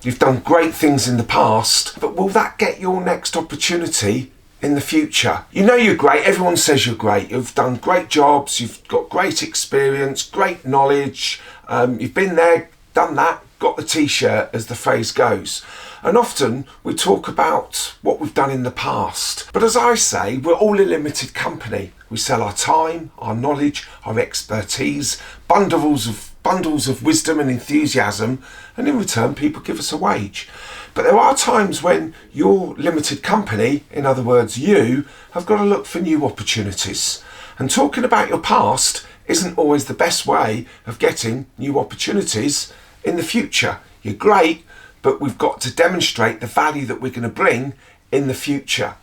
You've done great things in the past, but will that get your next opportunity in the future? You know you're great, everyone says you're great, you've done great jobs, you've got great experience, great knowledge, you've been there, done that, got the t-shirt, as the phrase goes. And often we talk about what we've done in the past. But as I say, we're all a limited company. We sell our time, our knowledge, our expertise, bundles of wisdom and enthusiasm, and in return people give us a wage. But there are times when your limited company, in other words you, have got to look for new opportunities. And talking about your past isn't always the best way of getting new opportunities in the future. You're great, but we've got to demonstrate the value that we're going to bring in the future.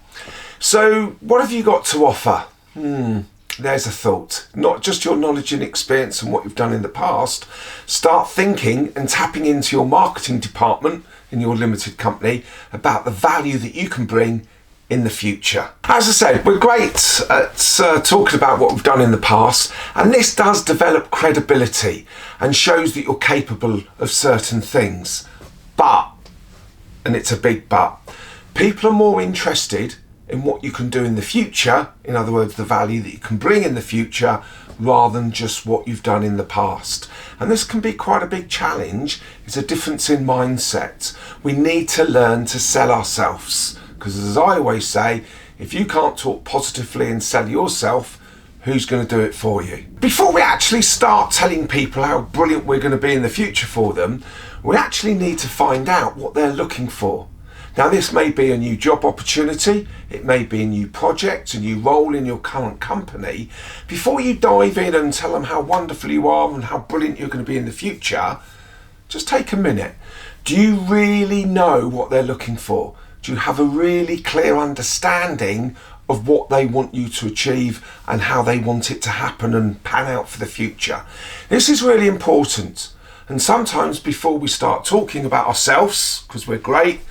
So what have you got to offer? There's a thought. Not just your knowledge and experience and what you've done in the past. Start thinking and tapping into your marketing department in your limited company about the value that you can bring in the future. As I said, we're great at talking about what we've done in the past, and this does develop credibility and shows that you're capable of certain things. But, and it's a big but, people are more interested in what you can do in the future, in other words, the value that you can bring in the future, rather than just what you've done in the past. And this can be quite a big challenge. It's a difference in mindset. We need to learn to sell ourselves, because as I always say, if you can't talk positively and sell yourself, who's going to do it for you? Before we actually start telling people how brilliant we're going to be in the future for them, we actually need to find out what they're looking for. Now, this may be a new job opportunity, it may be a new project, a new role in your current company. Before you dive in and tell them how wonderful you are and how brilliant you're going to be in the future, just take a minute. Do you really know what they're looking for? Do you have a really clear understanding of what they want you to achieve and how they want it to happen and pan out for the future? This is really important. And sometimes before we start talking about ourselves, because we're great,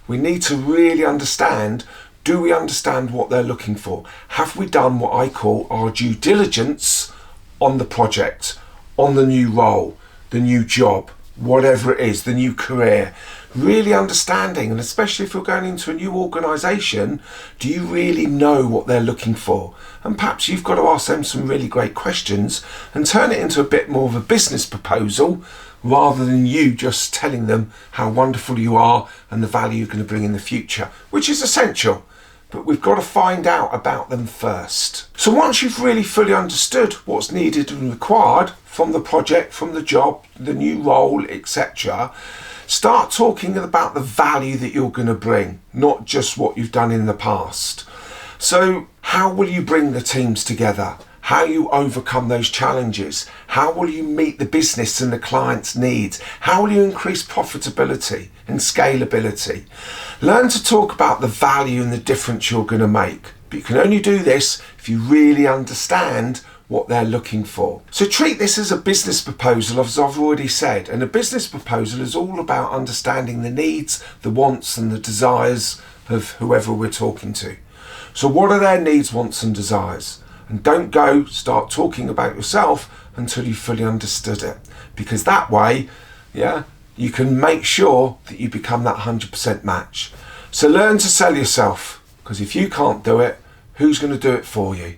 we need to really understand, do we understand what they're looking for? Have we done what I call our due diligence on the project, on the new role, the new job, whatever it is, the new career? Really understanding, and especially if you're going into a new organisation, do you really know what they're looking for? And perhaps you've got to ask them some really great questions and turn it into a bit more of a business proposal, rather than you just telling them how wonderful you are and the value you're going to bring in the future, which is essential. But we've got to find out about them first. So once you've really fully understood what's needed and required from the project, from the job, the new role, etc., start talking about the value that you're going to bring, not just what you've done in the past. So how will you bring the teams together? How you overcome those challenges? How will you meet the business and the client's needs? How will you increase profitability and scalability? Learn to talk about the value and the difference you're going to make. But you can only do this if you really understand what they're looking for. So treat this as a business proposal, as I've already said. And a business proposal is all about understanding the needs, the wants and the desires of whoever we're talking to. So what are their needs, wants and desires? And don't go start talking about yourself until you've fully understood it. Because that way, you can make sure that you become that 100% match. So learn to sell yourself, because if you can't do it, who's going to do it for you?